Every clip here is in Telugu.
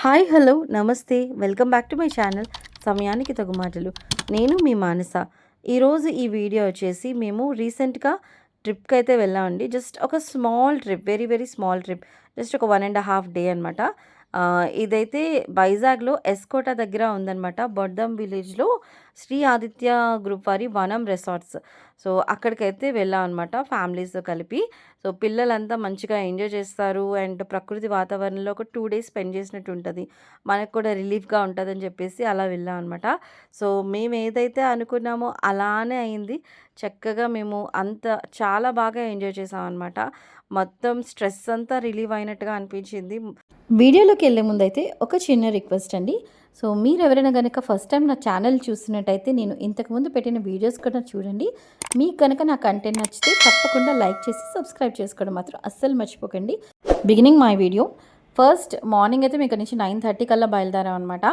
హాయ్ హలో నమస్తే welcome back to my channel సమయానికి తగు మాటలు. నేను మీ మానస. ఈరోజు ఈ వీడియో వచ్చేసి మేము రీసెంట్గా ట్రిప్కి అయితే వెళ్ళామండి. జస్ట్ ఒక small trip, very very small trip, just ఒక 1.5 డే అనమాట. ఇదైతే వైజాగ్లో ఎస్కోట దగ్గర ఉందన్నమాట. బొడ్దం విలేజ్లో శ్రీ ఆదిత్య గ్రూప్ వారి వనం రిసార్ట్స్. సో అక్కడికైతే వెళ్ళాం అనమాట ఫ్యామిలీస్తో కలిపి. సో పిల్లలంతా మంచిగా ఎంజాయ్ చేస్తారు అండ్ ప్రకృతి వాతావరణంలో ఒక 2 days స్పెండ్ చేసినట్టు ఉంటుంది. మనకు కూడా రిలీఫ్గా ఉంటుందని చెప్పేసి అలా వెళ్ళాం అనమాట. సో మేము ఏదైతే అనుకున్నామో అలానే అయింది. చక్కగా మేము చాలా బాగా ఎంజాయ్ చేసాం అనమాట. మొత్తం స్ట్రెస్ అంతా రిలీవ్ అయినట్టుగా అనిపించింది. వీడియోలోకి వెళ్ళే ముందైతే ఒక చిన్న రిక్వెస్ట్ అండి. సో మీరు ఎవరైనా కనుక ఫస్ట్ టైం నా ఛానల్ చూసినట్టయితే నేను ఇంతకుముందు పెట్టిన వీడియోస్ కూడా చూడండి. మీకు కనుక నా కంటెంట్ నచ్చితే తప్పకుండా లైక్ చేసి సబ్స్క్రైబ్ చేసుకోవడం మాత్రం అస్సలు మర్చిపోకండి. Beginning my video. First morning అయితే మీకు నుంచి 9:30 కల్లా బయలుదేరాం అనమాట.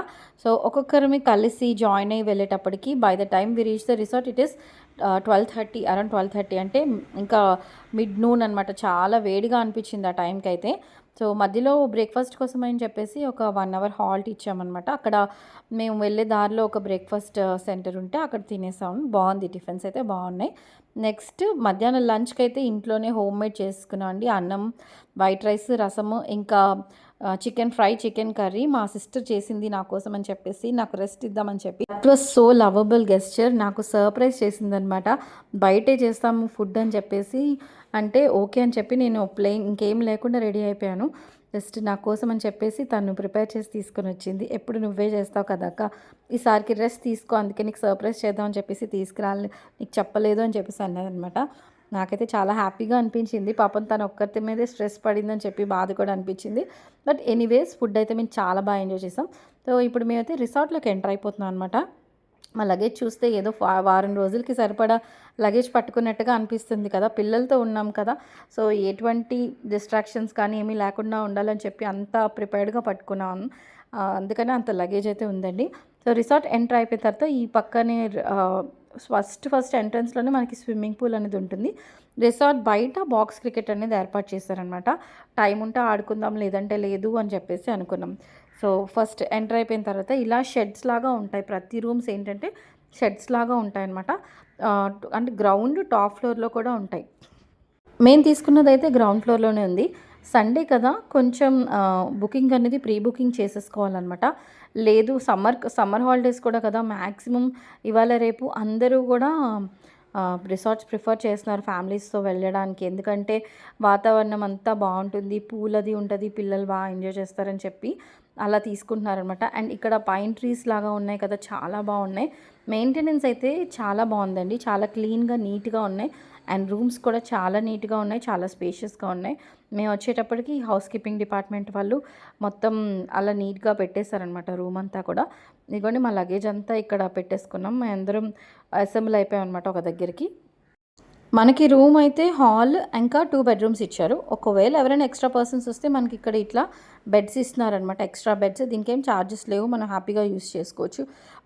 సో ఒక్కొక్కరిని కలిసి జాయిన్ అయ్యి వెళ్ళేటప్పటికి by the time we reach the resort it is 12:30, around 12:30 అంటే ఇంకా మిడ్ నూన్ అనమాట. చాలా వేడిగా అనిపించింది ఆ టైంకి అయితే. సో మధ్యలో బ్రేక్ఫాస్ట్ కోసం అని చెప్పేసి ఒక 1 hour హాల్ట్ ఇచ్చామన్నమాట. అక్కడ మేము వెళ్ళే దారిలో ఒక బ్రేక్ఫాస్ట్ సెంటర్ ఉంటే అక్కడ తినేసాము. బాగుంది, టిఫిన్స్ అయితే బాగున్నాయి. నెక్స్ట్ మధ్యాహ్నం లంచ్కి అయితే ఇంట్లోనే హోమ్ మేడ్ చేసుకున్నాం అండి. అన్నం, వైట్ రైస్, రసము, ఇంకా చికెన్ ఫ్రై, చికెన్ కర్రీ మా సిస్టర్ చేసింది నా కోసం అని చెప్పేసి, నాకు రెస్ట్ ఇద్దామని చెప్పి. That was so lovable gesture. నాకు సర్ప్రైజ్ చేసిందనమాట. బయటే చేస్తాము ఫుడ్ అని చెప్పేసి అంటే ఓకే అని చెప్పి నేను ప్లెయిన్ ఇంకేం లేకుండా రెడీ అయిపోయాను. జస్ట్ నా కోసం అని చెప్పేసి తను ప్రిపేర్ చేసి తీసుకొని వచ్చింది. ఎప్పుడు నువ్వే చేస్తావు కదా అక్క, ఈసారికి రెస్ట్ తీసుకో, అందుకే నీకు సర్ప్రైజ్ చేద్దామని చెప్పేసి తీసుకురాలి, నీకు చెప్పలేదు అని చెప్పేసి అన్నదనమాట. నాకైతే చాలా హ్యాపీగా అనిపించింది. పాపం తను ఒక్కరి మీదే స్ట్రెస్ పడిందని చెప్పి బాధ కూడా అనిపించింది. బట్ ఎనీవేస్ ఫుడ్ అయితే మేము చాలా బాగా ఎంజాయ్ చేసాం. సో ఇప్పుడు మేమైతే రిసార్ట్లోకి ఎంటర్ అయిపోతున్నాం అనమాట. మా లగేజ్ చూస్తే ఏదో వారం రోజులకి సరిపడా లగేజ్ పట్టుకున్నట్టుగా అనిపిస్తుంది కదా. పిల్లలతో ఉన్నాం కదా, సో ఎటువంటి డిస్ట్రాక్షన్స్ కానీ ఏమీ లేకుండా ఉండాలని చెప్పి అంతా ప్రిపేర్డ్గా పట్టుకున్నాను. అందుకనే అంత లగేజ్ అయితే ఉందండి. సో రిసార్ట్ ఎంటర్ అయిపోయిన తర్వాత ఈ పక్కనే ఫస్ట్ ఎంట్రన్స్లోనే మనకి స్విమ్మింగ్ పూల్ అనేది ఉంటుంది. రిసార్ట్ బయట బాక్స్ క్రికెట్ అనేది ఏర్పాటు చేశారనమాట. టైం ఉంటే ఆడుకుందాం, లేదంటే లేదు అని చెప్పేసి అనుకున్నాం. సో ఫస్ట్ ఎంటర్ అయిపోయిన తర్వాత ఇలా షెడ్స్ లాగా ఉంటాయి. ప్రతి రూమ్స్ ఏంటంటే షెడ్స్ లాగా ఉంటాయన్నమాట. అంటే గ్రౌండ్ టాప్ ఫ్లోర్లో కూడా ఉంటాయి. మేము తీసుకున్నది అయితే గ్రౌండ్ ఫ్లోర్లోనే ఉంది. సండే కదా, కొంచెం బుకింగ్ అనేది ప్రీ బుకింగ్ చేసేసుకోవాలన్నమాట. లేదు సమ్మర్ హాలిడేస్ కూడా కదా, మ్యాక్సిమం ఇవాళ రేపు అందరూ కూడా రిసార్ట్స్ ప్రిఫర్ చేస్తున్నారు ఫ్యామిలీస్తో వెళ్ళడానికి. ఎందుకంటే వాతావరణం అంతా బాగుంటుంది, పూల్ అది ఉంటుంది, పిల్లలు బాగా ఎంజాయ్ చేస్తారని చెప్పి అలా తీసుకుంటున్నారనమాట. అండ్ ఇక్కడ పైన్ ట్రీస్ లాగా ఉన్నాయి కదా, చాలా బాగున్నాయి. మెయింటెనెన్స్ అయితే చాలా బాగుందండి, చాలా క్లీన్గా నీట్గా ఉన్నాయి. అండ్ రూమ్స్ కూడా చాలా నీట్గా ఉన్నాయి, చాలా స్పేషియస్గా ఉన్నాయి. మేము వచ్చేటప్పటికి హౌస్ కీపింగ్ డిపార్ట్మెంట్ వాళ్ళు మొత్తం అలా నీట్గా పెట్టేశారనమాట రూమ్ అంతా కూడా. ఇదిగోండి మా లగేజ్ అంతా ఇక్కడ పెట్టేసుకున్నాం. మేము అందరం అసెంబ్ల్ అయిపోయాం అనమాట ఒక దగ్గరికి. మనకి రూమ్ అయితే హాల్ ఇంకా 2 bedrooms ఇచ్చారు. ఒకవేళ ఎవరైనా ఎక్స్ట్రా పర్సన్స్ వస్తే మనకి ఇక్కడ ఇట్లా బెడ్స్ ఇస్తున్నారనమాట, ఎక్స్ట్రా బెడ్స్. దీనికి ఏం ఛార్జెస్ లేవు, మనం హ్యాపీగా యూస్ చేసుకోవచ్చు.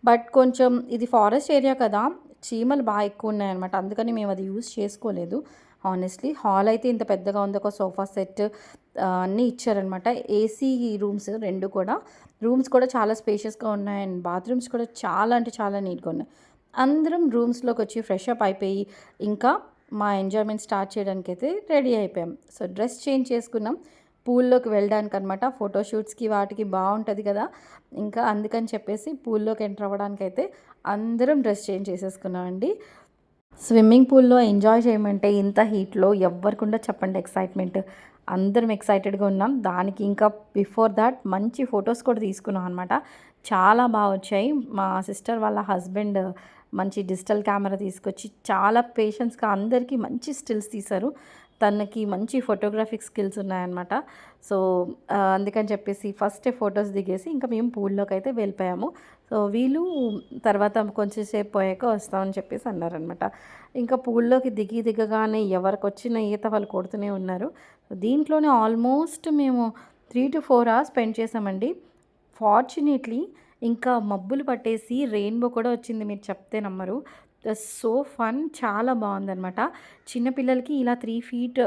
బట్ కొంచెం ఇది ఫారెస్ట్ ఏరియా కదా, చీమలు బాగా ఎక్కువ ఉన్నాయన్నమాట. అందుకని మేము అది యూస్ చేసుకోలేదు హానెస్ట్లీ. హాల్ అయితే ఇంత పెద్దగా ఉంది, ఒక సోఫా సెట్ అన్నీ ఇచ్చారనమాట. ఏసీ రూమ్స్ 2 కూడా. రూమ్స్ కూడా చాలా స్పేషియస్గా ఉన్నాయి అండ్ బాత్రూమ్స్ కూడా చాలా అంటే చాలా నీట్గా ఉన్నాయి. అందరం రూమ్స్లోకి వచ్చి ఫ్రెష్ అప్ అయిపోయి ఇంకా మా ఎంజాయ్మెంట్ స్టార్ట్ చేయడానికి అయితే రెడీ అయిపోయాం. సో డ్రెస్ చేంజ్ చేసుకున్నాం పూల్లోకి వెళ్ళడానికి అనమాట. ఫోటోషూట్స్కి వాటికి బాగుంటుంది కదా, ఇంకా అందుకని చెప్పేసి పూల్లోకి ఎంటర్ అవ్వడానికి అయితే అందరం డ్రెస్ చేంజ్ చేసేసుకున్నామండి. స్విమ్మింగ్ పూల్లో ఎంజాయ్ చేయమంటే ఇంత హీట్లో ఎవరికుండా చెప్పండి ఎక్సైట్మెంట్. అందరం ఎక్సైటెడ్గా ఉన్నాం. దానికి ఇంకా బిఫోర్ దాట్ మంచి ఫొటోస్ కూడా తీసుకున్నాం అనమాట. చాలా బాగా వచ్చాయి. మా సిస్టర్ వాళ్ళ హస్బెండ్ మంచి డిజిటల్ కెమెరా తీసుకొచ్చి చాలా పేషెన్స్గా అందరికీ మంచి స్టిల్స్ తీశారు. తనకి మంచి ఫోటోగ్రాఫిక్ స్కిల్స్ ఉన్నాయన్నమాట. సో అందుకని చెప్పేసి ఫస్టే ఫొటోస్ దిగేసి ఇంకా మేము పూల్లోకి అయితే వెళ్ళిపోయాము. సో వీళ్ళు తర్వాత కొంచెం సేపు పోయాక వస్తామని చెప్పేసి అన్నారనమాట. ఇంకా పూల్లోకి దిగగానే ఎవరికి వచ్చిన ఈత వాళ్ళు కొడుతూనే ఉన్నారు. దీంట్లోనే ఆల్మోస్ట్ మేము 3 to 4 hours స్పెండ్ చేసామండి. ఫార్చునేట్లీ ఇంకా మబ్బులు పట్టేసి రెయిన్బో కూడా వచ్చింది, మీరు చెప్తే నమ్మరు. సో ఫన్, చాలా బాగుందనమాట. చిన్నపిల్లలకి ఇలా 3 ఫీట్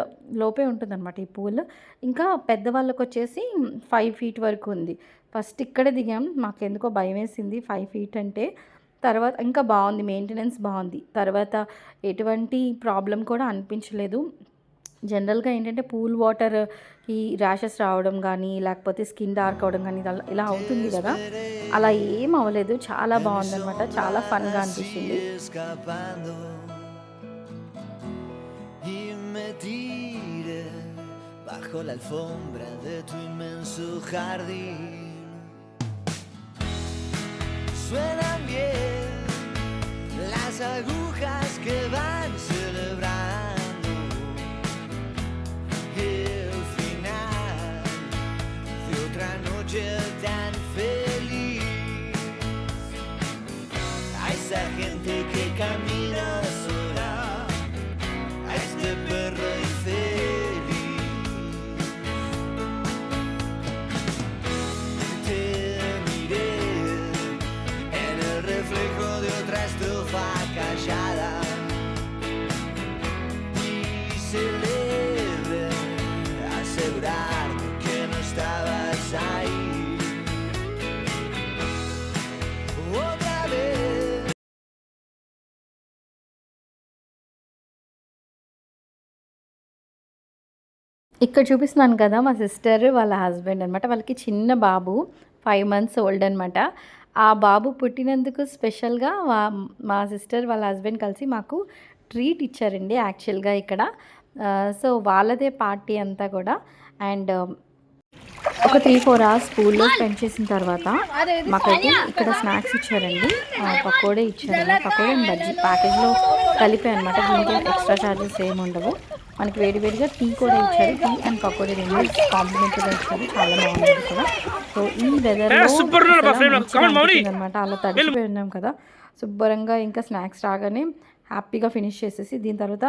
లోపే ఉంటుందన్నమాట ఈ పూల్. ఇంకా పెద్దవాళ్ళకి వచ్చేసి 5 ఫీట్ వరకు ఉంది. ఫస్ట్ ఇక్కడే దిగాం, మాకెందుకో భయం వేసింది 5 ఫీట్ అంటే. తర్వాత ఇంకా బాగుంది, మెయింటెనెన్స్ బాగుంది. తర్వాత ఎటువంటి ప్రాబ్లం కూడా అనిపించలేదు. జనరల్‌గా ఏంటంటే పూల్ వాటర్‌కి ర్యాషెస్ రావడం గానీ, లేకపోతే స్కిన్ డార్క్ అవ్వడం గానీ ఇలా అవుతుంది గదా! అలా ఏం అవ్వలేదు. చాలా బావుందనమాట. చాలా ఫన్‌గా అనిపించింది. Bajo la alfombra de tu inmenso jardín suenan bien las agujas que van celebrando el final de otra noche tan feliz. A esa gente que camina sola, a este perro infeliz. Te miré en el reflejo de otra estufa callada y celebré asegurar que no estabas ahí. Otra vez. ఇక్కడ చూపిస్తున్నాను కదా, మా సిస్టర్ వాళ్ళ హస్బెండ్ అనమాట. వాళ్ళకి చిన్న బాబు 5 మంత్స్ ఓల్డ్ అనమాట. ఆ బాబు పుట్టినందుకు స్పెషల్‌గా మా సిస్టర్ వాళ్ళ హస్బెండ్ కలిసి మాకు ట్రీట్ ఇచ్చారండి యాక్చువల్‌గా ఇక్కడ. సో వాళ్ళదే పార్టీ అంతా కూడా. అండ్ ఒక 3-4 అవర్స్ స్కూల్లో స్పెండ్ చేసిన తర్వాత మాకైతే ఇక్కడ స్నాక్స్ ఇచ్చారండి. పకోడే ఇచ్చారు. పకోడే అండ్ బజ్జీ ప్యాకేజ్లో కలిపే అనమాట. దీనికి ఎక్స్ట్రా ఛార్జెస్ ఏమి ఉండవు. మనకి వేడివేడిగా టీ కూడా ఇచ్చారు. టీ అండ్ పకోడీ రెండు కాంప్లిమెంటరీగా ఇచ్చారు. చాలా బాగుంది కూడా. సో ఈ వెదర్లో అనమాట, అలా తడిచిపోయి ఉన్నాం కదా, శుభ్రంగా ఇంకా స్నాక్స్ రాగానే హ్యాపీగా ఫినిష్ చేసేసి దీని తర్వాత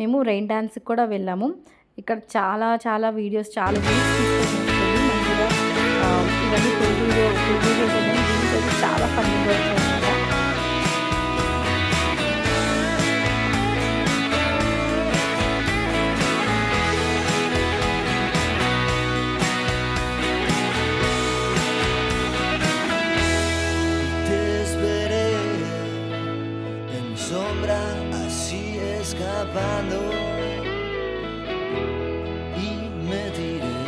మేము రెయిన్ డ్యాన్స్కి కూడా వెళ్ళాము. ఇక్కడ చాలా చాలా వీడియోస్, చాలా వీడియోస్ తీసుకొని మంచిగా ఇవన్నీ ఫుల్ వీడియోస్ అయితే చాలా ఫన్నీగా వచ్చాయన్నమాట. Sombra así escapando y me tiré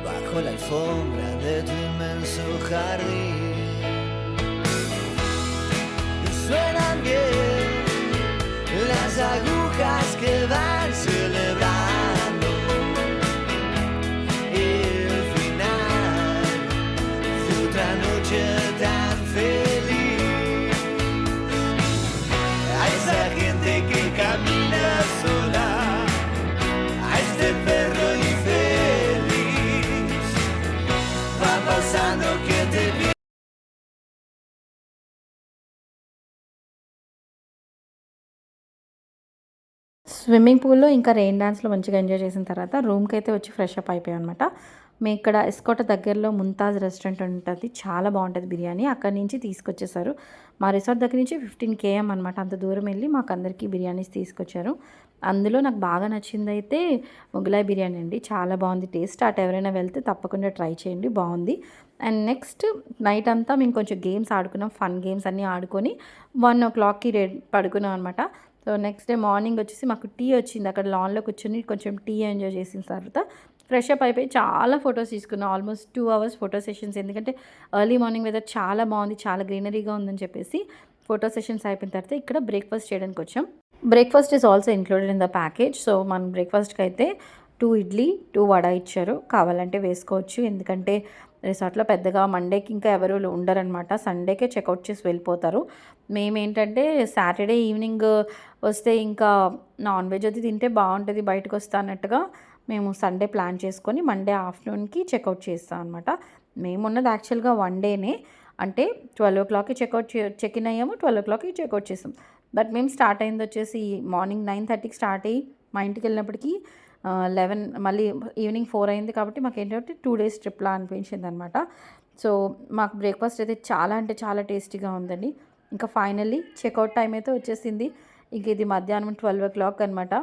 bajo la alfombra de tu inmenso jardín. Suenan bien las agujas que van celebrando el final de otra noche tan feliz. Que camina sola, a este perro infeliz va pasando que te vi. Swimming పూల్లో ఇంకా రెయిన్ డాన్స్లో మంచిగా ఎంజాయ్ చేసిన తర్వాత రూమ్కి అయితే వచ్చి ఫ్రెష్ అప్ అయిపోయాం అనమాట. మేము ఇక్కడ ఎస్కోట దగ్గరలో ముంతాజ్ రెస్టారెంట్ ఉంటుంది, చాలా బాగుంటుంది బిర్యానీ. అక్కడి నుంచి తీసుకొచ్చేసారు. మా రిసార్ట్ దగ్గర నుంచి 15 km అనమాట. అంత దూరం వెళ్ళి మాకు అందరికీ బిర్యానీస్ తీసుకొచ్చారు. అందులో నాకు బాగా నచ్చింది అయితే మొగలాయ్ బిర్యానీ అండి. చాలా బాగుంది టేస్ట్. అటు ఎవరైనా వెళ్తే తప్పకుండా ట్రై చేయండి, బాగుంది. అండ్ నెక్స్ట్ నైట్ అంతా మేము కొంచెం గేమ్స్ ఆడుకున్నాం, ఫన్ గేమ్స్ అన్నీ ఆడుకొని 1 o'clockకి పడుకున్నాం అనమాట. సో నెక్స్ట్ డే మార్నింగ్ వచ్చేసి మాకు టీ వచ్చింది. అక్కడ లాన్లో కూర్చొని కొంచెం టీ ఎంజాయ్ చేసిన తర్వాత ఫ్రెష్ అప్ అయిపోయి చాలా ఫొటోస్ తీసుకున్నాం. Almost 2 hours photo sessions. ఎందుకంటే ఎర్లీ మార్నింగ్ వెదర్ చాలా బాగుంది, చాలా గ్రీనరీగా ఉందని చెప్పేసి ఫోటో సెషన్స్ అయిపోయిన తర్వాత ఇక్కడ బ్రేక్ఫాస్ట్ చేయడానికి వచ్చాం. Breakfast is also included in the package. So మన బ్రేక్ఫాస్ట్కి అయితే 2 ఇడ్లీ 2 వడ ఇచ్చారు. కావాలంటే వేసుకోవచ్చు, ఎందుకంటే రిసార్ట్లో పెద్దగా మండేకి ఇంకా ఎవరు ఉండరనమాట. సండేకే చెక్అవుట్ చేసి వెళ్ళిపోతారు. మేమేంటంటే సాటర్డే ఈవినింగ్ వస్తే ఇంకా నాన్ వెజ్ అది తింటే బాగుంటుంది బయటకు వస్తా అన్నట్టుగా మేము సండే ప్లాన్ చేసుకొని మండే ఆఫ్టర్నూన్కి చెక్అవుట్ చేస్తాం అనమాట. మేము ఉన్నది యాక్చువల్గా 1 డేనే, అంటే 12 o'clockకి చెక్ ఇన్ అయ్యాము, 12 o'clockకి చెక్అవుట్ చేసాం. బట్ మేము స్టార్ట్ అయింది వచ్చేసి మార్నింగ్ 9:30కి స్టార్ట్ అయ్యి మా ఇంటికి వెళ్ళినప్పటికీ 11, మళ్ళీ ఈవినింగ్ 4 అయింది. కాబట్టి మాకు ఏంటంటే 2 days ట్రిప్లా అనిపించింది అనమాట. సో మాకు బ్రేక్ఫాస్ట్ అయితే చాలా అంటే చాలా టేస్టీగా ఉందండి. ఇంకా ఫైనల్లీ చెక్అవుట్ టైం అయితే వచ్చేసింది. ఇంక ఇది మధ్యాహ్నం 12:00 అనమాట.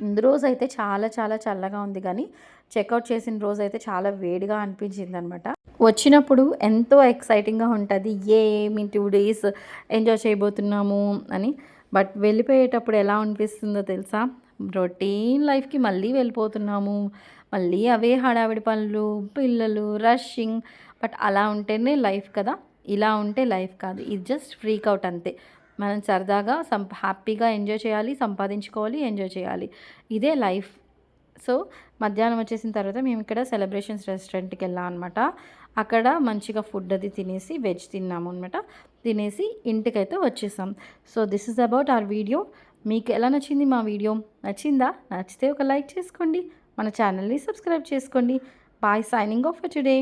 ముందు రోజు అయితే చాలా చాలా చల్లగా ఉంది, కానీ చెక్అవుట్ చేసిన రోజు అయితే చాలా వేడిగా అనిపించింది అనమాట. వచ్చినప్పుడు ఎంతో ఎక్సైటింగ్గా ఉంటుంది, ఏమి 2 డేస్ ఎంజాయ్ చేయబోతున్నాము అని. బట్ వెళ్ళిపోయేటప్పుడు ఎలా అనిపిస్తుందో తెలుసా? రొటీన్ లైఫ్కి మళ్ళీ వెళ్ళిపోతున్నాము, మళ్ళీ అవే హడావిడి పనులు, పిల్లలు, రష్షింగ్. బట్ అలా ఉంటేనే లైఫ్ కదా, ఇలా ఉంటే లైఫ్ కాదు. ఇది జస్ట్ ఫ్రీక్ అవుట్ అంతే. మనం సరదాగా హ్యాపీగా ఎంజాయ్ చేయాలి, సంపాదించుకోవాలి, ఎంజాయ్ చేయాలి. ఇదే లైఫ్. సో మధ్యాహ్నం వచ్చేసిన తర్వాత మేము ఇక్కడ సెలబ్రేషన్స్ రెస్టారెంట్కి వెళ్ళాం అనమాట. అక్కడ మంచిగా ఫుడ్ అది తినేసి వెజ్ తిన్నాము అనమాట. తినేసి ఇంటికైతే వచ్చేసాం. So this is about our video. మీకు ఎలా నచ్చింది మా వీడియో? నచ్చిందా? నచ్చితే ఒక లైక్ చేసుకోండి, మన ఛానల్ని సబ్స్క్రైబ్ చేసుకోండి. Bye, signing off for today.